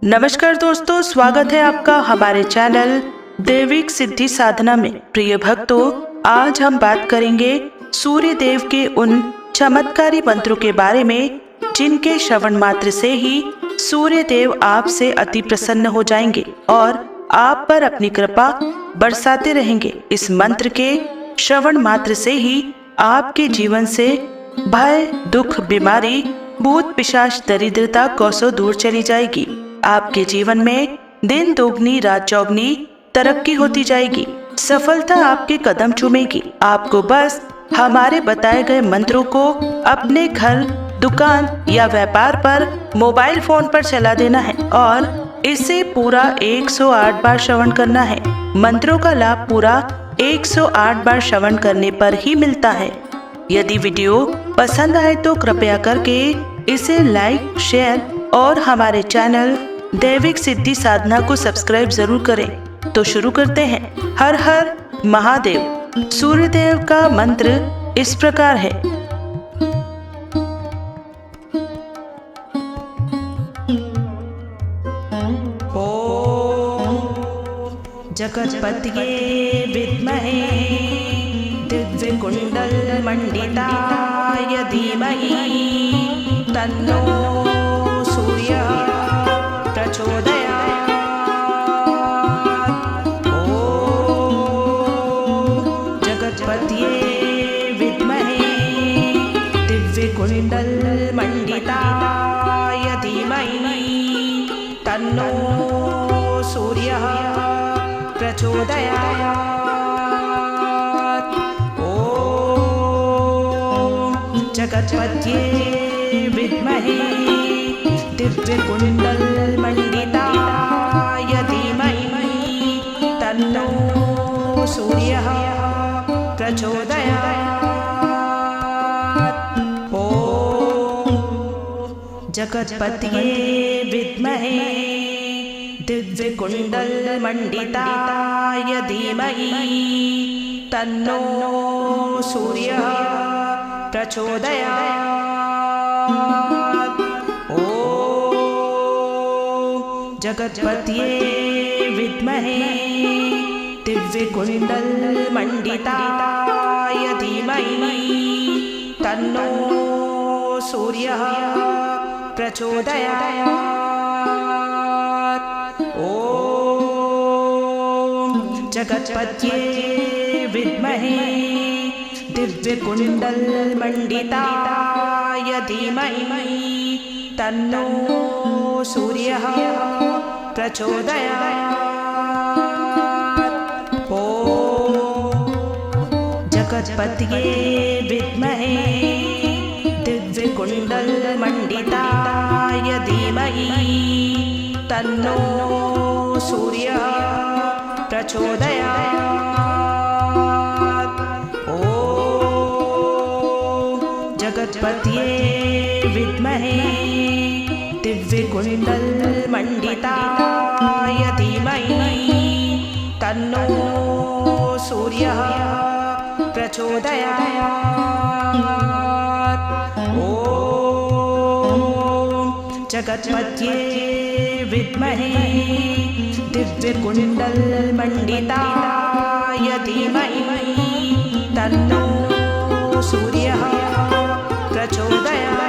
नमस्कार दोस्तों, स्वागत है आपका हमारे चैनल दैविक सिद्धि साधना में। प्रिय भक्तों, आज हम बात करेंगे सूर्य देव के उन चमत्कारी मंत्रों के बारे में जिनके श्रवण मात्र से ही सूर्य देव आपसे अति प्रसन्न हो जाएंगे और आप पर अपनी कृपा बरसाते रहेंगे। इस मंत्र के श्रवण मात्र से ही आपके जीवन से भय, दुख, बीमारी, भूत पिशाच, दरिद्रता कोसों दूर चली जाएगी। आपके जीवन में दिन दोगुनी रात चौगुनी तरक्की होती जाएगी। सफलता आपके कदम चूमेगी। आपको बस हमारे बताए गए मंत्रों को अपने घर, दुकान या व्यापार पर, मोबाइल फोन पर चला देना है और इसे पूरा 108 बार श्रवण करना है। मंत्रों का लाभ पूरा 108 बार श्रवण करने पर ही मिलता है। यदि वीडियो पसंद आए तो कृपया करके इसे लाइक, शेयर और हमारे चैनल दैविक सिद्धि साधना को सब्सक्राइब जरूर करें। तो शुरू करते हैं। हर हर महादेव। सूर्यदेव का मंत्र इस प्रकार है। ओम जगत्पतये विद्महे दिव्य कुंडल मंडिताय धीमहि तन्नो सूर्यः प्रचोदयात्। ओम जगत्पतये विद्महे दिव्य कुंडल मंडिताय धीमहि तन्नो सूर्यः प्रचोदयात्। जगत्पतये विद्महे दिव्य कुंडल मंडिताय धीमहि तन्नो सूर्यः प्रचोदयात्। ओम जगत्पतये विद्महे दिव्य कुंडल मंडिताय धीमहि तन्नो सूर्यः प्रचोदयात्। ओम जगत्पतये विद्महे दिव्य कुंडल मंडिताय धीमहि तन्नो सूर्यः प्रचोदयात्। ओम जगत्पतये विद्महे दिव्य कुंडल मंडिताय धीमहि तन्नो सूर्यः प्रचोदयात्। ओम जगत्पतये विद्महे दिव्य कुंडल मंडिताय धीमहि तन्नो सूर्यः प्रचोदयात्। जगत्पतये विद्महे दिव्य कुंडल मंडिताय धीमहि तन्नो सूर्यः प्रचोदयात्। ओम जगत्पतये विद्महे दिव्य कुंडल मंडिताय धीमहि तन्नो सूर्यः प्रचोदयात्।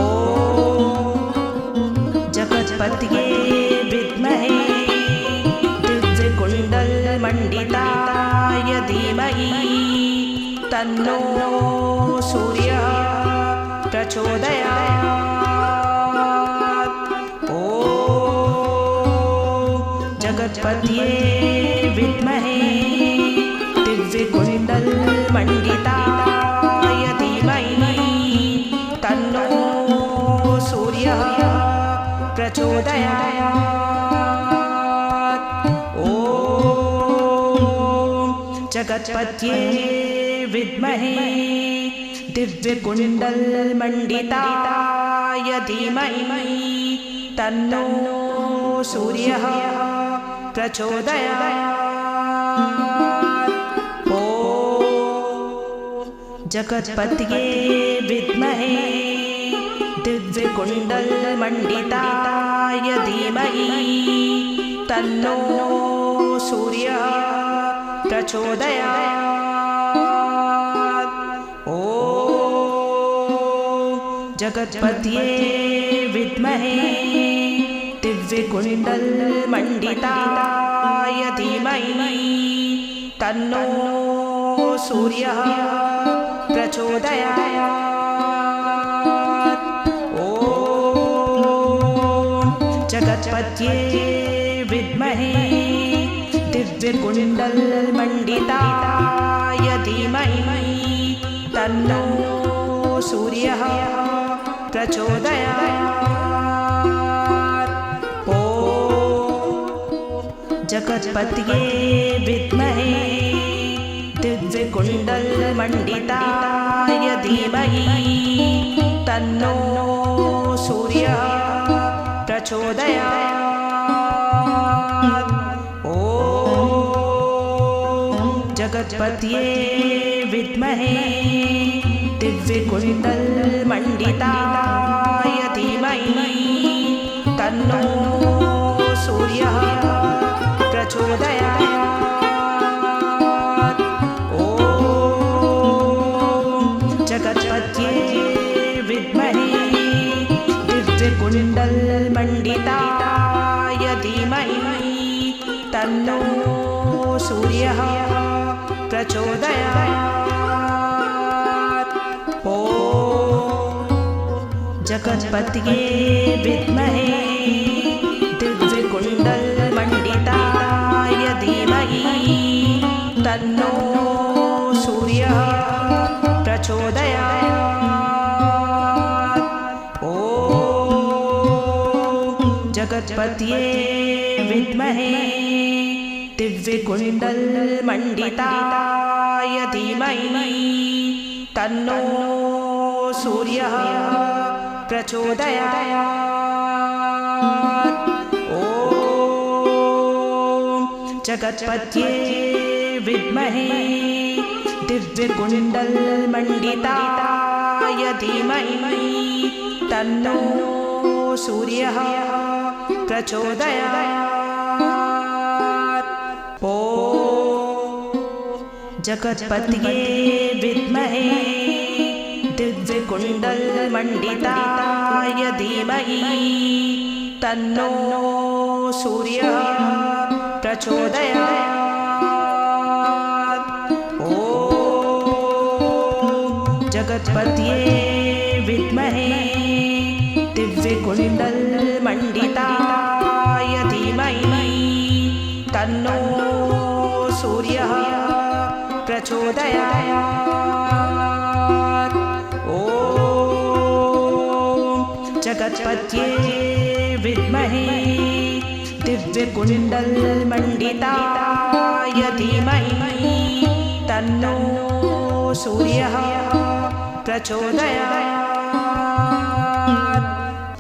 ओम जगत्पतये विद्महे दिव्य कुंडल मंडिताय धीमहि तन्नो सूर्यः प्रचोदयात्। ओम जगत्पतये विद्महे दिव्य कुंडल मंडिताय धीमहि तन्नो सूर्यः प्रचोदयात्। ओम जगत्पतये विद्महे दिव्य कुंडल मंडिताय धीमहि तन्नो सूर्यः प्रचोदयात्। ओम जगत्पतये विद्महे दिव्यकुण्डलमण्डिताय धीमहि तन्नो सूर्यः प्रचोदयात्। ॐ जगत्पतये विद्महे दिव्यकुण्डलमण्डिताय धीमहि तन्नो सूर्यः प्रचोदयात्। ॐ जगत्पतये विद्महे दिव्यकुण्डलमण्डिताय धीमहि तन्नो सूर्यः प्रचोदयात्। ॐ जगत्पतये विद्महे दिव्यकुण्डलमण्डिताय धीमहि तन्नो सूर्यः प्रचोदयात्। ॐ जगत्पतये विद्महे दिव्यकुण्डलमण्डिताय धीमहि तन्नो सूर्यः प्रचोदयात्। ॐ जगत्पतये विद्महे दिव्यकुण्डलमण्डिताय धीमहि तन्नो सूर्यः प्रचोदयात्। ॐ जगत्पतये विद्महे दिव्यकुण्डलमण्डिताय धीमहि तन्नो सूर्यः प्रचोदयात्। ॐ जगत्पतये विद्महे दिव्यकुण्डलमण्डिताय धीमहि तन्नो सूर्यः प्रचोदयात्। ॐ जगत्पतये विद्महे दिव्यकुण्डलमण्डिताय धीमहि तन्नो सूर्यः प्रचोदयात्। ॐ जगत्पतये विद्महे दिव्यकुण्डलमण्डिताय धीमहि तन्नो सूर्यः प्रचोदयात्। ॐ जगत्पतये विद्महे दिव्यकुण्डलमण्डिताय धीमहि तन्नो सूर्यः प्रचोदयात्। ॐ जगत्पतये विद्महे दिव्यकुण्डलमण्डिताय धीमहि तन्नो सूर्यः प्रचोदयात्।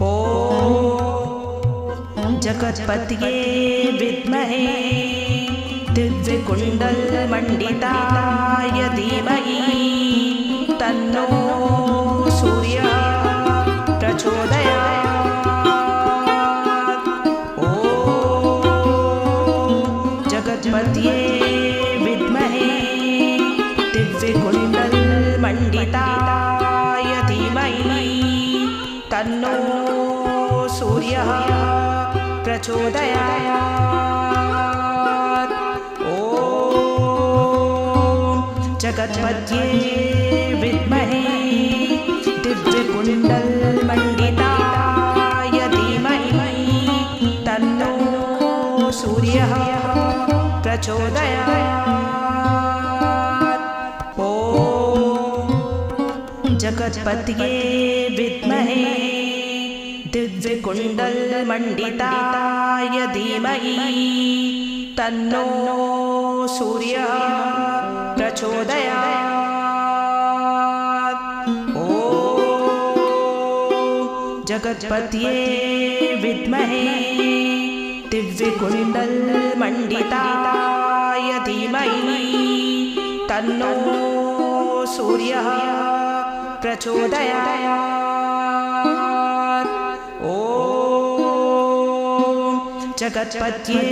ॐ जगत्पतये विद्महे दिव्यकुण्डलमण्डिताय धीमहि तन्नो सूर्यः प्रचोदयात्। ॐ जगत्पतये विद्महे दिव्यकुण्डलमण्डिताय धीमहि तन्नो सूर्यः प्रचोदयात्। ॐ जगत्पतये विद्महे दिव्यकुण्डलमण्डिताय धीमहि तन्नो सूर्यः प्रचोदयात्। ॐ जगत्पतये विद्महे दिव्यकुण्डलमण्डिताय धीमहि तन्नो सूर्यः प्रचोदयात्। ॐ जगत्पतये विद्महे दिव्यकुण्डलमण्डिताय धीमहि तन्नो सूर्यः प्रचोदयात्। जगत्पत्ये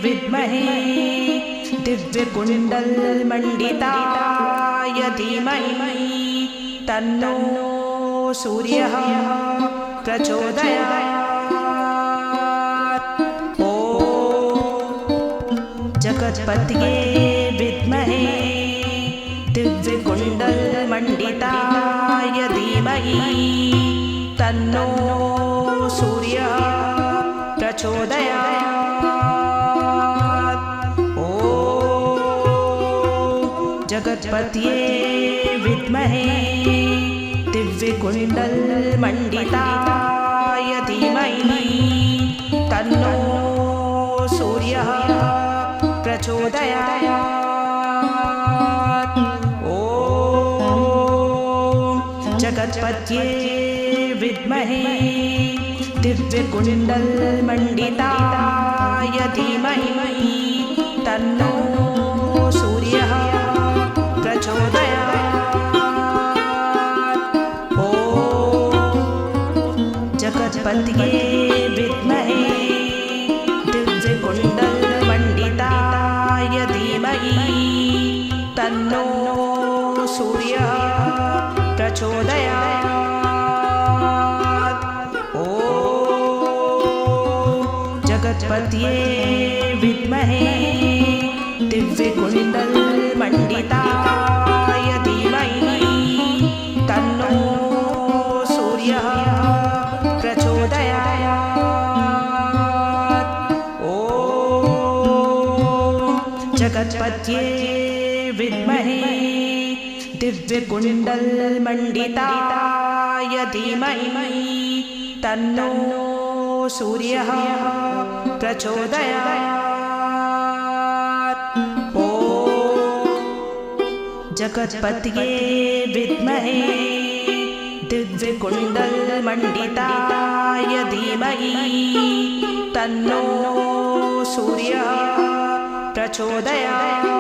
विद्महे दिव्यकुण्डलमण्डिताय धीमहि तन्नो सूर्यः प्रचोदयात्। ॐ जगत्पत्ये विद्महे दिव्यकुण्डलमण्डिताय धीमहि तन्नो सूर्यः प्रचोदयात्। ॐ जगत्पत्ये विद्महे दिव्यकुण्डलमण्डिताय धीमहि तन्नो सूर्यः प्रचोदयात्। ॐ जगत्पत्ये विद्महे दिव्यकुण्डलमण्डिताय धीमहि तन्नो सूर्यः प्रचोदयात्। ॐ जगत्पत्ये विद्महे दिव्यकुण्डलमण्डिताय धीमहि तन्नो सूर्यः प्रचोदयात्। जगत्पत्ये विद्महे दिव्यकुण्डलमण्डिताय धीमहि तन्नो सूर्यः प्रचोदयात्। ॐ जगत्पत्ये विद्महे दिव्यकुण्डलमण्डिताय धीमहि तन्नो सूर्यः प्रचोदयात्। ॐ जगत्पत्ये विद्महे दिव्यकुण्डलमण्डिताय धीमहि तन्नो सूर्यः प्रचोदयात्।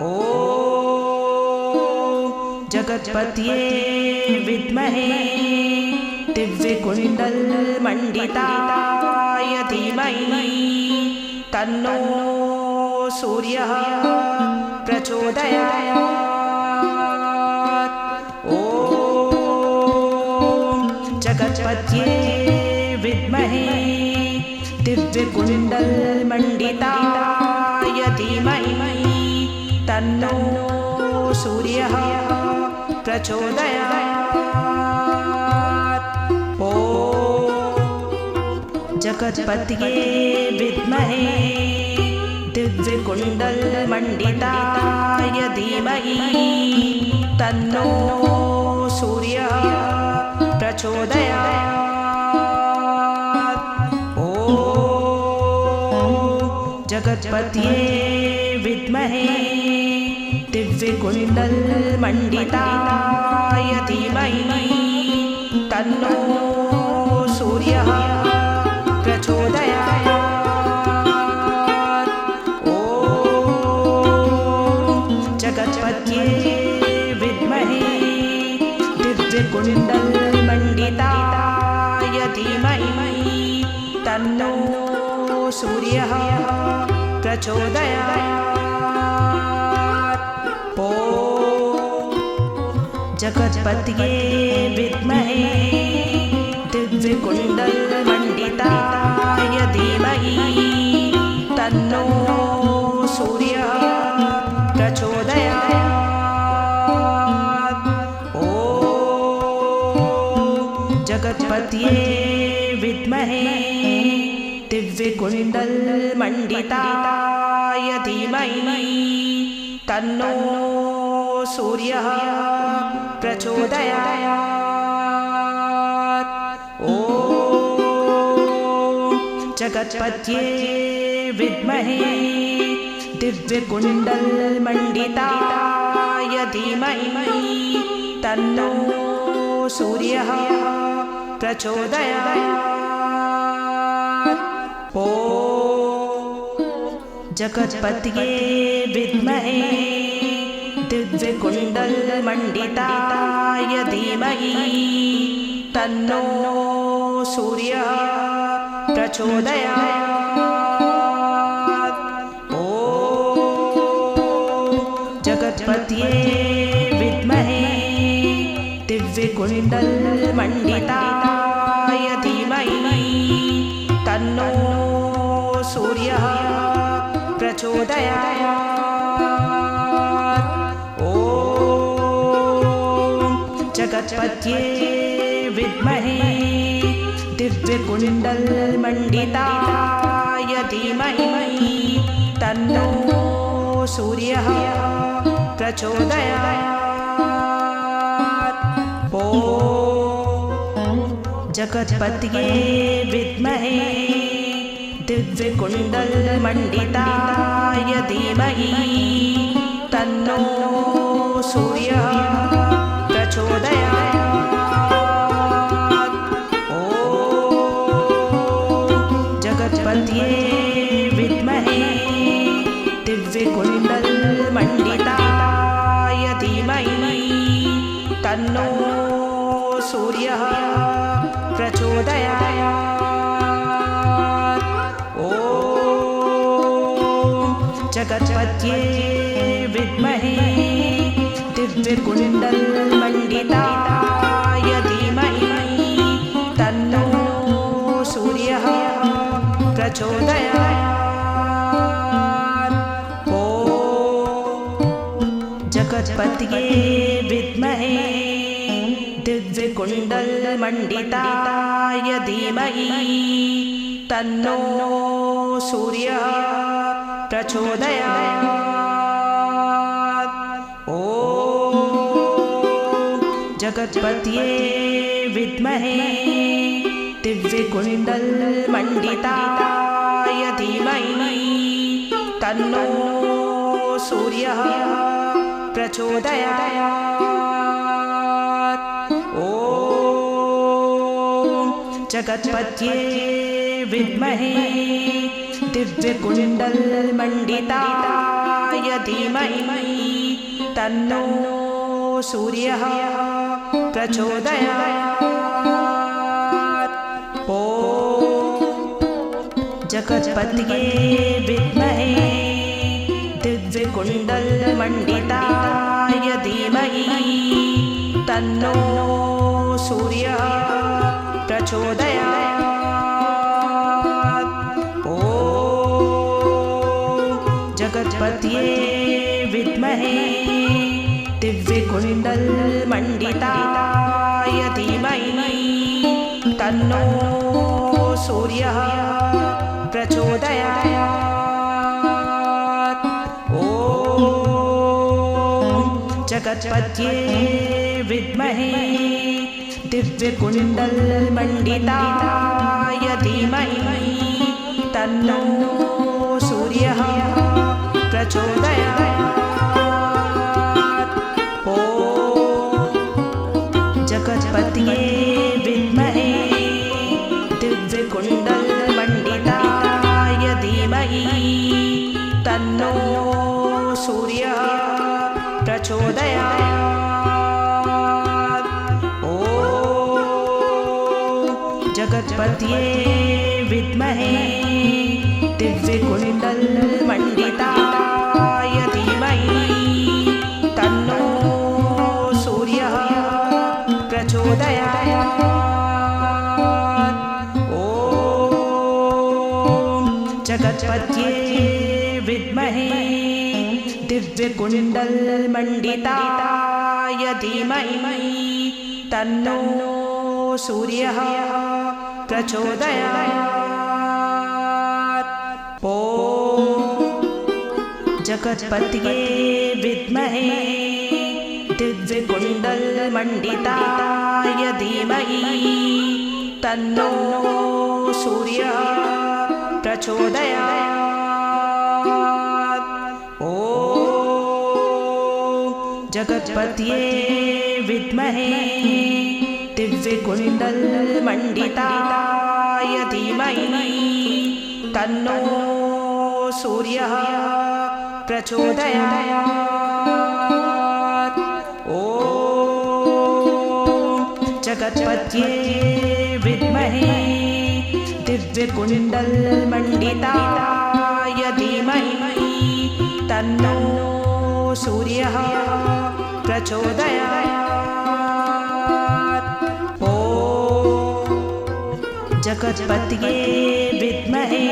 ॐ जगत्पत्ये विद्महे दिव्यकुण्डलमण्डिताय धीमहि तन्नो सूर्यः प्रचोदयात्। ॐ जगत्पत्ये विद्महे दिव्यकुण्डलमण्डिताय धीमहि तन्नो सूर्यः प्रचोदयात्। ॐ जगत्पत्ये विद्महे दिव्यकुण्डलमण्डिताय धीमहि तन्नो सूर्यः प्रचोदयात्। ॐ जगत्पत्ये विद्महे दिव्यकुण्डलमण्डिताय धीमहि तन्नो सूर्यः प्रचोदयात्। ॐ जगत्पत्ये विद्महे दिव्यकुण्डलमण्डिताय धीमहि तन्नो सूर्यः प्रचोदयात्। ॐ जगत्पत्ये विद्महे दिव्यकुण्डलमण्डिताय धीमहि तन्नो सूर्यः प्रचोदयात्। ॐ जगत्पत्ये विद्महे दिव्यकुण्डलमण्डिताय धीमहि तन्नो सूर्यः प्रचोदयात्। ॐ जगत्पत्ये विद्महे दिव्यकुण्डलमण्डिताय धीमहि तन्नो सूर्यः प्रचोदयात्। ॐ जगत्पत्ये विद्महे दिव्यकुण्डलमण्डिताय धीमहि तन्नो सूर्यः प्रचोदयात्। ॐ जगत्पतये विद्महे दिव्यकुण्डलमण्डिताय धीमहि तन्नो सूर्यः प्रचोदयात्। ॐ जगत्पतये विद्महे दिव्यकुण्डलमण्डिताय धीमहि तन्नो सूर्यः प्रचोदयात्। ॐ जगत्पतये विद्महे दिव्यकुण्डलमण्डिताय धीमहि तन्नो सूर्यः प्रचोदयात्। ॐ जगत्पतये विद्महे दिव्यकुण्डलमण्डिताय धीमहि तन्नो सूर्यः प्रचोदयात्। ॐ जगत्पतये विद्महे दिव्यकुण्डलमण्डिताय धीमहि तन्नो सूर्यः प्रचोदयात्। ॐ जगत्पतये विद्महे दिव्यकुण्डलमण्डिताय धीमहि तन्नो सूर्यः प्रचोदयात्। ॐ जगत्पतये विद्महे दिव्यकुण्डलमण्डिताय धीमहि तन्नो सूर्यः प्रचोदयात्। ॐ जगत्पतये विद्महे दिव्यकुण्डलमण्डिताय धीमहि तन्नो सूर्यः प्रचोदयात्। ॐ जगत्पतये विद्महे दिव्यकुण्डलमण्डिताय धीमहि तन्नो सूर्यः प्रचोदयात्। ॐ जगत्पतये विद्महे दिव्यकुण्डलमण्डिताय धीमहि तन्नो सूर्यः प्रचोदयात्। ॐ जगत्पतये विद्महे दिव्यकुण्डलमण्डिताय धीमहि तन्नो सूर्यः प्रचोदयात्। ॐ जगत्पतये विद्महे दिव्यकुण्डलमण्डिताय धीमहि तन्नो सूर्यः प्रचोदयात्। ॐ जगत्पतये विद्महे दिव्यकुण्डलमण्डिताय धीमहि तन्नो सूर्यः प्रचोदयात्। ॐ जगत्पतये विद्महे दिव्यकुण्डलमण्डिताय धीमहि तन्नो सूर्यः प्रचोदयात्। ॐ जगत्पतये विद्महे दिव्यकुण्डलमण्डिताय धीमहि तन्नो सूर्यः प्रचोदयात्। ॐ जगत्पतये विद्महे दिव्यकुण्डलमण्डिताय धीमहि तन्नो सूर्यः प्रचोदयात्। ॐ जगत्पतये विद्महे दिव्यकुण्डलमण्डिताय धीमहि तन्नो सूर्यः प्रचोदयात्। ॐ जगत्पतये विद्महे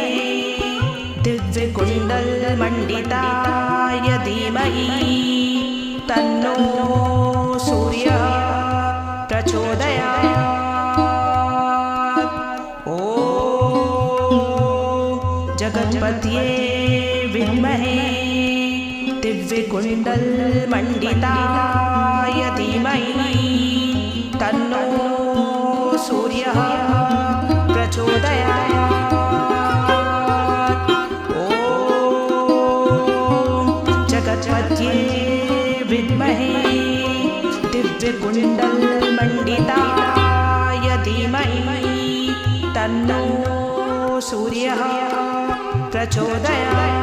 दिव्यकुण्डलमण्डिताय धीमहि तन्नो सूर्यः प्रचोदयात्। ॐ जगत्पतये विद्महे दिव्यकुण्डलमण्डिताय धीमहि तन्नो सूर्यः प्रचोदयात्। ॐ जगत्पतये विद्महे दिव्यकुण्डलमण्डिताय धीमहि तन्नो सूर्यः प्रचोदयात्।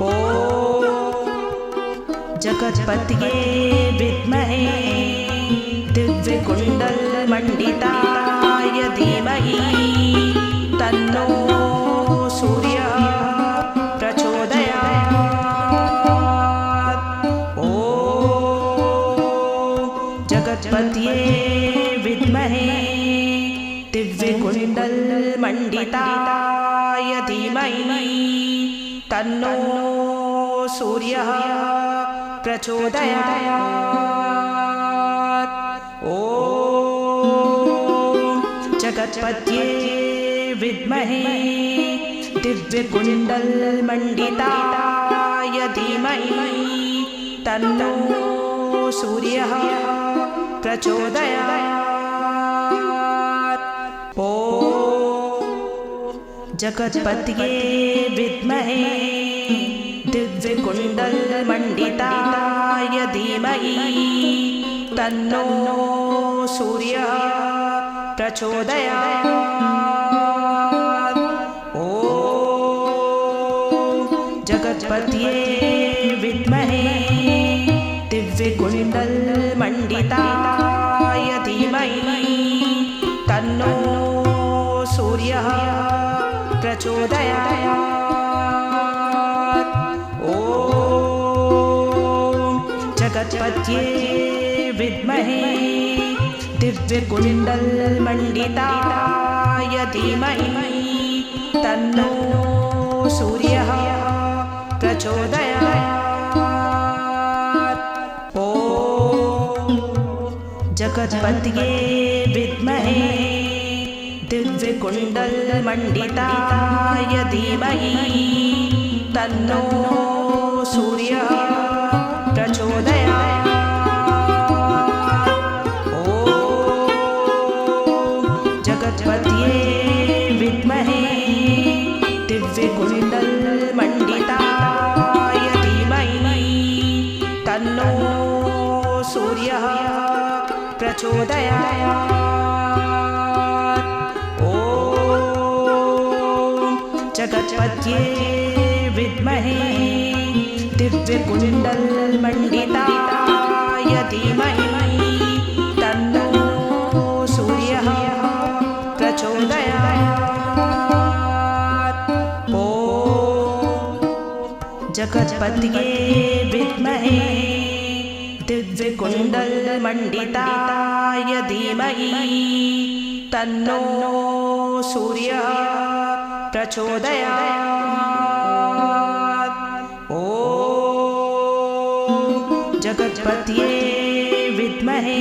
ॐ जगत्पतये विद्महे दिव्यकुण्डलमण्डिताय धीमहि तन्नो सूर्यः प्रचोदयात्। ॐ जगत्पतये विद्महे दिव्यकुण्डलमण्डिताय धीमहि तन्नो सूर्यः प्रचोदयात्। ॐ जगत्पतये विद्महे दिव्यकुण्डलमण्डिताय धीमहि तन्नो सूर्यः प्रचोदयात्। ॐ जगत्पतये विद्महे दिव्यकुण्डलमण्डिताय धीमहि तन्नो सूर्यः प्रचोदयात्। ॐ जगत्पतये विद्महे दिव्यकुण्डलमण्डिताय धीमहि तन्नो सूर्यः प्रचोदयात्। ॐ जगत्पतये विद्महे दिव्यकुण्डलमण्डिताय धीमहि तन्नो सूर्यः प्रचोदयात्। ॐ जगत्पतये विद्महे दिव्यकुण्डलमण्डिताय धीमहि तन्नो सूर्यः प्रचोदयात्। ॐ जगत्पतये विद्महे दिव्यकुण्डलमण्डिताय धीमहि तन्नो सूर्यः प्रचोदयात्। ॐ जगत्पतये विद्महे दिव्यकुण्डलमण्डिताय धीमहि तन्नो सूर्यः प्रचोदयात्। ॐ जगत्पतये विद्महे दिव्यकुण्डलमण्डिताय धीमहि तन्नो सूर्यः प्रचोदयात्। ॐ जगत्पतये विद्महे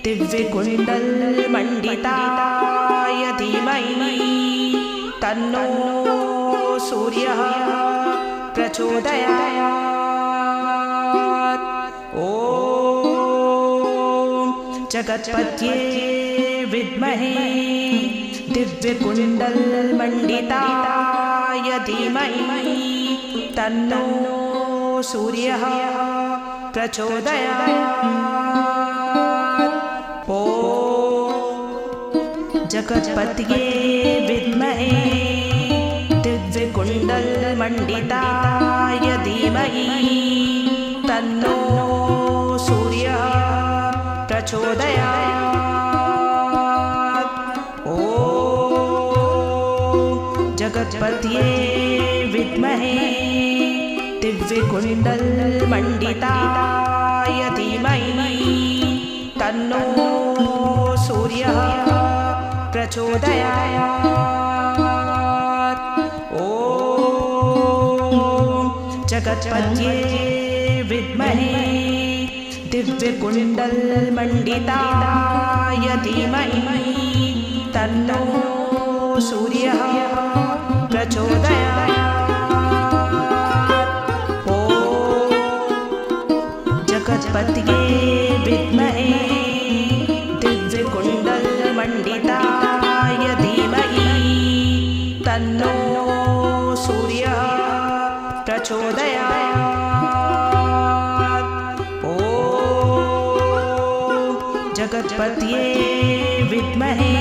दिव्यकुण्डलमण्डिताय धीमहि तन्नो सूर्यः प्रचोदयात्। ॐ जगत्पतये विद्महे दिव्यकुण्डलमण्डिताय धीमहि तन्नो सूर्यः प्रचोदयात्। ॐ जगत्पतये विद्महे दिव्यकुण्डलमण्डिताय धीमहि तन्नो सूर्यः प्रचोदयात्। ॐ जगत्पतये विद्महे दिव्यकुण्डलमण्डिताय धीमहि तन्नो सूर्यः प्रचोदयात्। ॐ जगत्पतये विद्महे दिव्यकुण्डलमण्डिताय धीमहि तन्नो सूर्यः प्रचोदयात्। ॐ जगत्पतये विद्महे दिव्यकुण्डलमण्डिताय धीमहि तन्नो सूर्यः प्रचोदयात्। ॐ जगत्पतये विद्महे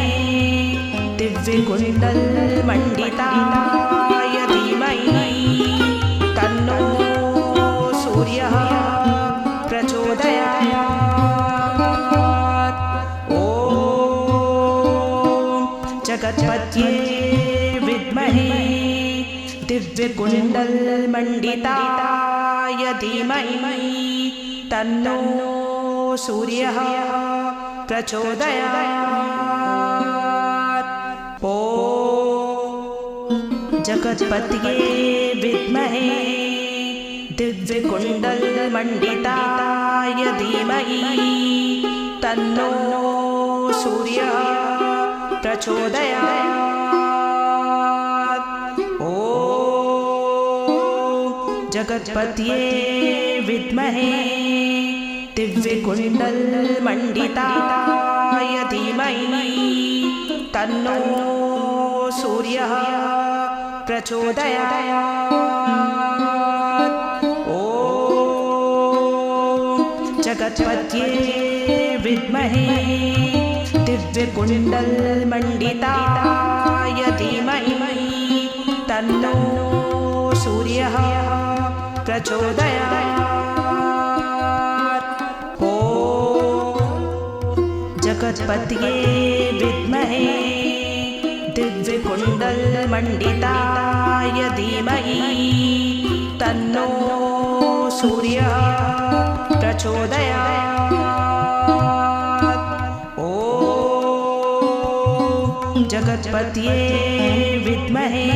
दिव्यकुण्डलमण्डिताय धीमहि तन्नो सूर्यः प्रचोदयात्। ॐ जगत्पतये विद्महे दिव्यकुण्डलमण्डिताय धीमहि तन्नो सूर्यः प्रचोदयात्। ॐ जगत्पतये विद्महे दिव्यकुण्डलमण्डिताय धीमहि तन्नो सूर्यः प्रचोदयात्। ॐ जगत्पतये विद्महे दिव्यकुण्डलमण्डिताय धीमहि तन्नो सूर्यः प्रचोदयात्। ॐ जगत्पतये विद्महे दिव्यकुण्डलमण्डिताय धीमहि तन्नो सूर्यः प्रचोदयात्। ॐ जगत्पतये विद्महे दिव्यकुण्डलमण्डिताय धीमहि तन्नो सूर्यः प्रचोदयात्। ॐ जगत्पतये विद्महे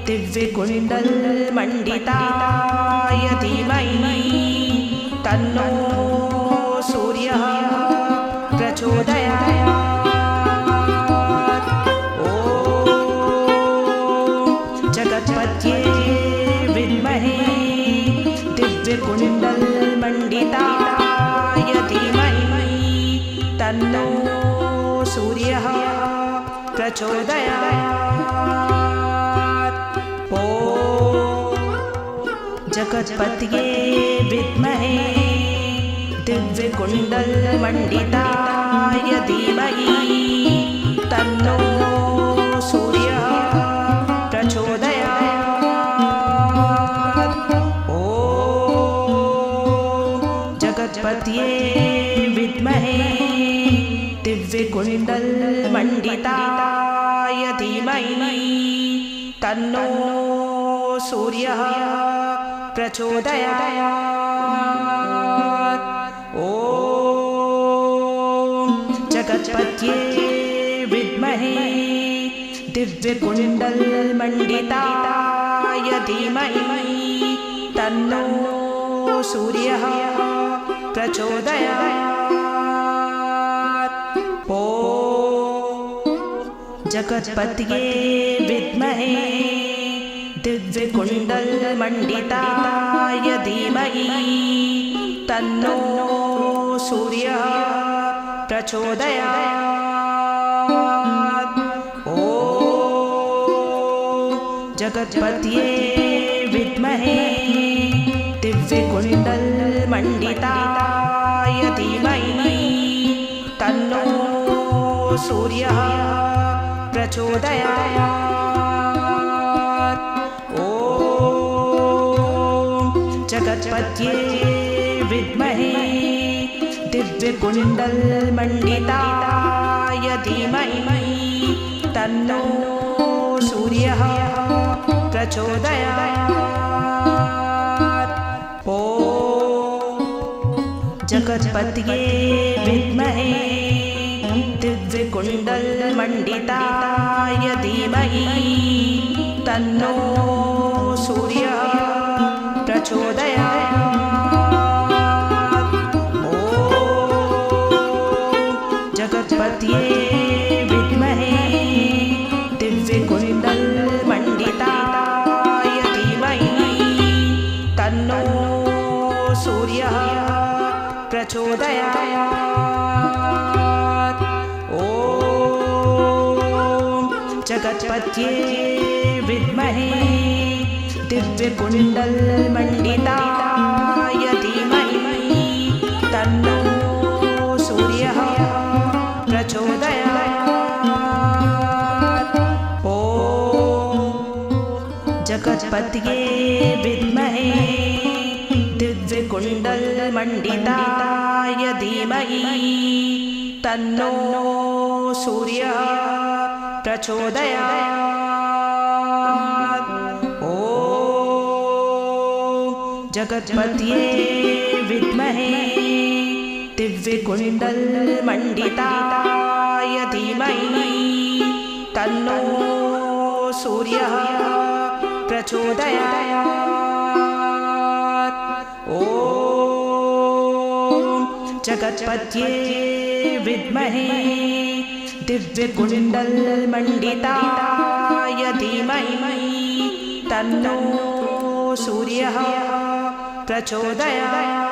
दिव्यकुण्डलमण्डिताय धीमहि तन्नो सूर्यः प्रचोदयात्। ॐ जगत्पतये विद्महे दिव्यकुण्डलमण्डिताय धीमहि तन्नो सूर्यः प्रचोदयात्। ॐ जगत्पतये विद्महे दिव्यकुण्डलमण्डिताय धीमहि तन्नो सूर्यः प्रचोदयात्। ॐ जगत्पतये विद्महे दिव्यकुण्डलमण्डिताय धीमहि तन्नो सूर्यः प्रचोदयात्। ॐ जगत्पतये विद्महे दिव्यकुण्डलमण्डिताय धीमहि तन्नो सूर्यः प्रचोदयात्। ॐ जगत्पतये विद्महे दिव्यकुण्डलमण्डिताय धीमहि तन्नो सूर्यः प्रचोदयात्। ॐ जगत्पतये विद्महे दिव्यकुण्डलमण्डिताय धीमहि तन्नो सूर्यः प्रचोदयात्। ॐ जगत्पतये विद्महे दिव्यकुण्डलमण्डिताय धीमहि तन्नो सूर्यः प्रचोदयात्। ॐ जगत्पतये विद्महे दिव्यकुण्डलमण्डिताय धीमहि तन्नो सूर्यः प्रचोदयात्। ॐ जगत्पतये विद्महे दिव्यकुण्डलमण्डिताय धीमहि तन्नो सूर्यः प्रचोदयात्। ॐ जगत्पतये विद्महे दिव्यकुण्डलमण्डिताय धीमहि तन्नो सूर्यः प्रचोदयात्। ॐ जगत्पतये विद्महे दिव्यकुण्डलमण्डिताय धीमहि तन्नो सूर्यः प्रचोदयात्। ॐ जगत्पतये विद्महे दिव्यकुण्डलमण्डिताय धीमहि तन्नो सूर्यः प्रचोदयात्। ॐ जगत्पतये विद्महे दिव्यकुण्डलमण्डिताय धीमहि तन्नो सूर्यः प्रचोदयात्।